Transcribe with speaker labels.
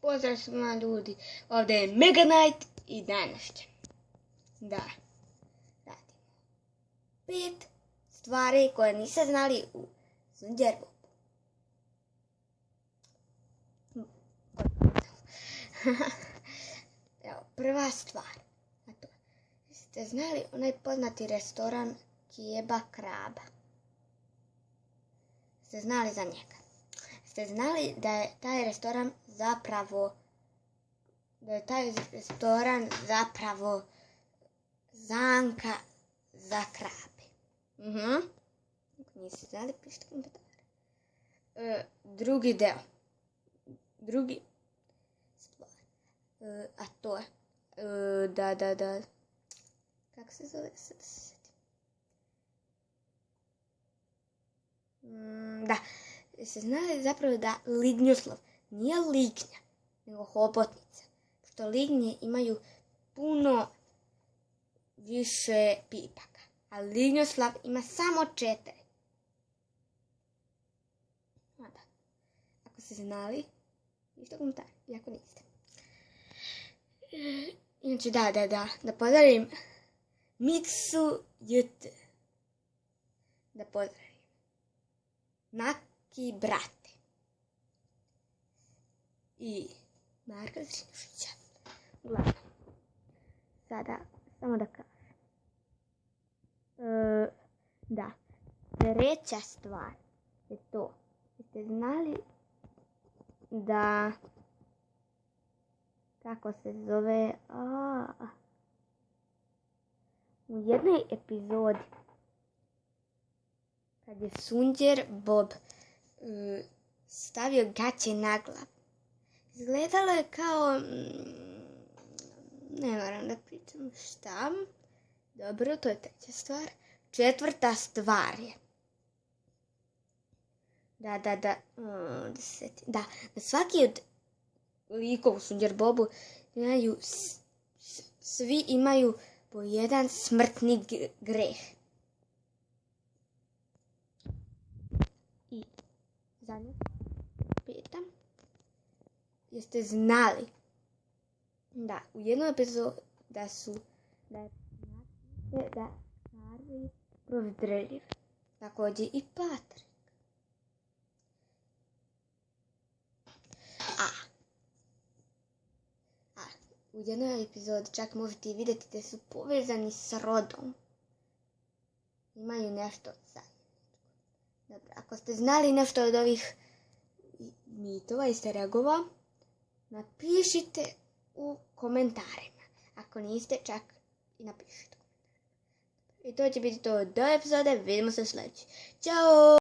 Speaker 1: Pozdrav svima ljudi, ovdje je Mega Knight i danas ćemo da radimo 5 stvari koje niste znali u Sunđerbobu. Evo, prva stvar, a to ste znali onaj poznati restoran Kebab Kraba? Ste znali za njega? Ste znali da je taj restoran zapravo zamka za krabe? Ako niste znali, pišite komentare. Drugi stvar, a to je kako se zove, sad se sjetim. Ste znali zapravo da lignjoslov nije lignja, nego hobotnica. Što lignje imaju puno više pipaka, a lignjoslav ima samo 4. Ako ste znali, pišite komentar, i ako niste. Inače, da pozdravim Miksu JT. Da pozdravim Naki brate i Marka Zrinušića. Uglavnom, sada samo da kažem. Treća stvar je to. Jeste znali da, kako se zove, u jednoj epizodi kad je Sunđerbob stavio gaće na glavu, izgledalo je kao, ne moram da pričam šta. Dobro, to je treća stvar. Četvrta stvar je da svaki od likova u Sunđerbobu svi imaju po jedan smrtni greh. I zadnje pitam, jeste znali da u jednoj epizodi da je Harvey prozdrljiv, također i Patrick. U jednoj epizodi čak možete vidjeti da su povezani s rodom. Imaju nešto zajedničko. Dobro, ako ste znali nešto od ovih mitova i steregova, napišite u komentarima. Ako niste, čak i napišite komentar. I to će biti to do epizode. Vidimo se sljedeći. Ćao!